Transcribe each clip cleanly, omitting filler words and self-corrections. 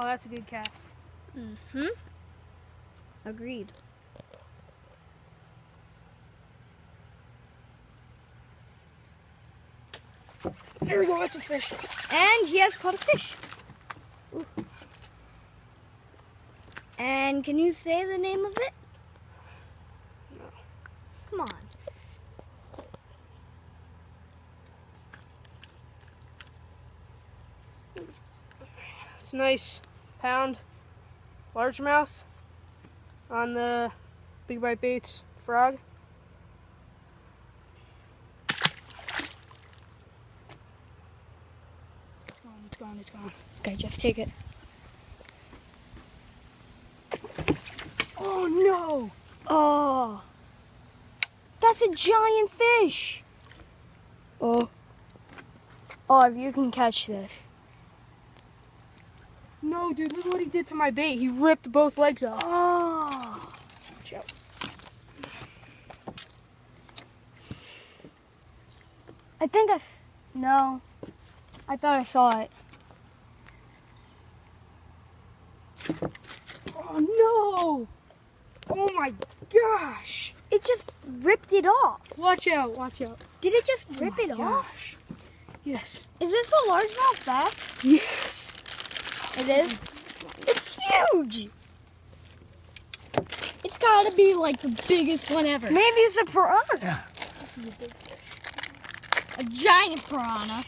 Oh, that's a good cast. Mm-hmm. Agreed. There we go, that's a fish. And he has caught a fish. Ooh. And can you say the name of it? No. Come on. It's a nice pound largemouth on the Big Bite Baits frog. It's gone, it's gone. Okay, just take it. Oh no! Oh, that's a giant fish. Oh, if you can catch this. No, dude, look what he did to my bait. He ripped both legs off. Oh. Watch out. I think no. I thought I saw it. Oh no! Oh my gosh! It just ripped it off. Watch out, watch out. Did it just rip Oh it my off? gosh. Yes. Is this a largemouth bass? Yes. It is? It's huge! It's gotta be like the biggest one ever. Maybe it's a piranha. This is a big fish. A giant piranha.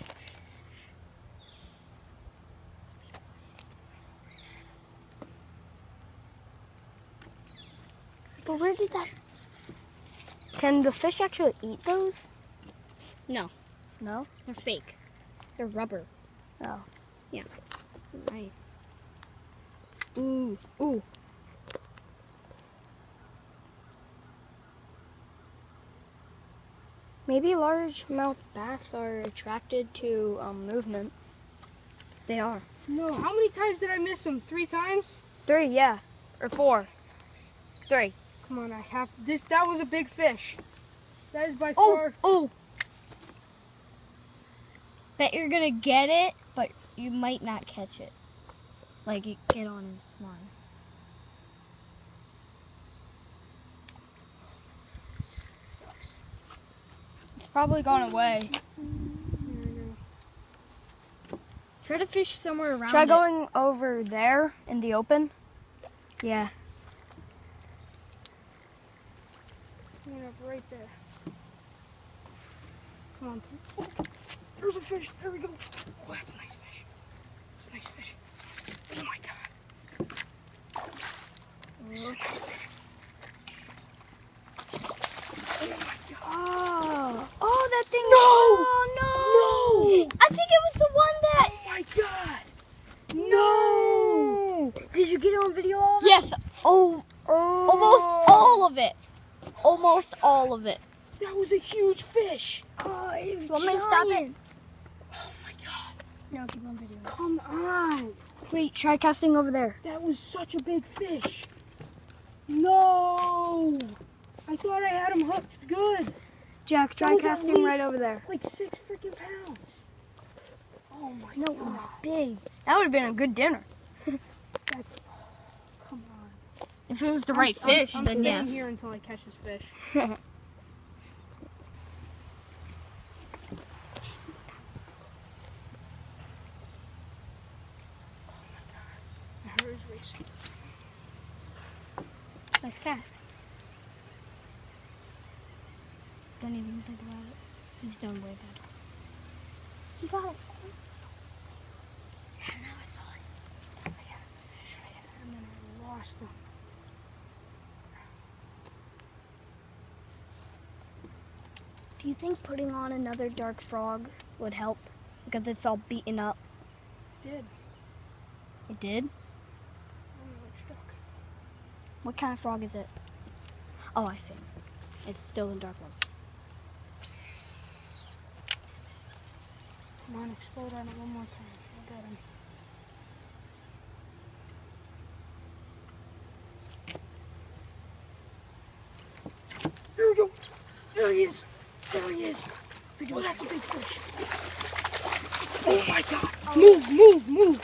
But where did that... Can the fish actually eat those? No. No? They're fake. They're rubber. Oh. Yeah. Right. Ooh. Ooh. Maybe largemouth bass are attracted to movement. They are. No, how many times did I miss him? 3 times? 3, yeah. Or 4. 3. Come on, I have this. That was a big fish. That is by Oh, far. oh. Bet you're gonna get it, but you might not catch it. Like you get on his line. Sucks. It's probably gone away. Yeah, I know. Try to fish somewhere around. Try going over there in the open. Yeah. Coming up right there. Come on. Oh, there's a fish. There we go. Oh, that's a nice fish. That's a nice fish. Oh my god. This is a nice fish. Oh my god. Oh, that thing. No! Oh, no. No! I think it was the one that. Oh my god. No! Did you get it on video? All of it? Yes. Oh, almost all of it. Almost all of it. That was a huge fish. Oh, it was Want me to stop it? giant. Oh my god. No, keep on video. Come on. Wait, try casting over there. That was such a big fish. No. I thought I had him hooked good. Jack, try That was at casting right least over there. Like 6 freaking pounds. Oh my No, god. it was big. That would have been a good dinner. That's. Come on. If it was the right fish, I'm then staying yes. here until I catch this fish. My heart is racing. Nice cast. Don't even think about it. He's done way better. You got it. Yeah, now I saw it. I had the fish, and then I lost him. Do you think putting on another dark frog would help? Because it's all beaten up. Did. It did? I don't know which duck. What kind of frog is it? Oh, I see. It's still the dark one. Come on, explode on it one more time. I got him. There we go. There he is. There he is. Oh, that's a big fish. Oh my god. Move, move, move.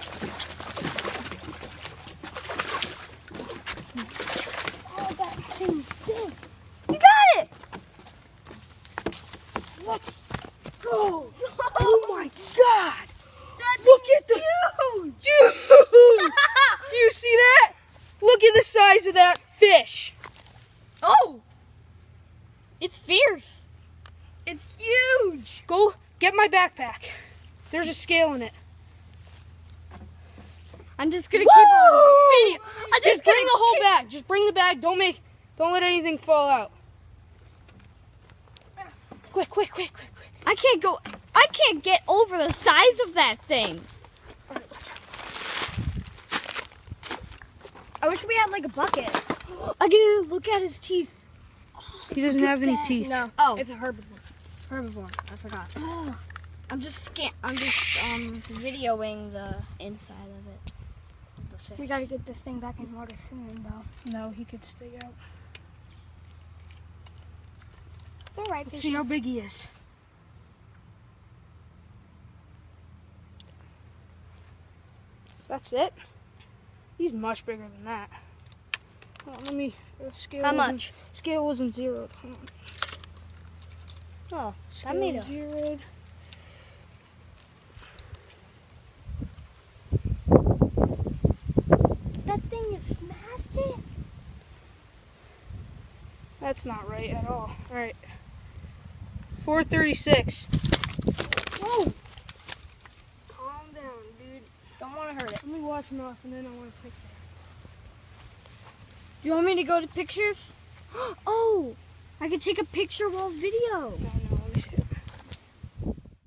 my backpack. There's a scale in it. I'm just gonna keep on video. Just bring the whole bag. Just bring the bag. Don't let anything fall out. Quick. I can't get over the size of that thing. I wish we had like a bucket. I can look at his teeth. He doesn't have any teeth. No. Oh. It's a herbivore. Herbivore. I forgot. I'm just videoing the inside of it. The fish. We gotta get this thing back in water soon, though. No, he could stay out. It's alright. Let's see how big he is. That's it. He's much bigger than that. Hold on, let me. Scale How wasn't- much? Scale wasn't zeroed. Hold on. Oh, Scale that made it. zeroed. That thing is massive. That's not right at all. All right. 436. Whoa. Calm down, dude. Don't want to hurt it. Let me watch him off, and then I want to pick that. Do you want me to go to pictures? Oh, I could take a picture while video. No.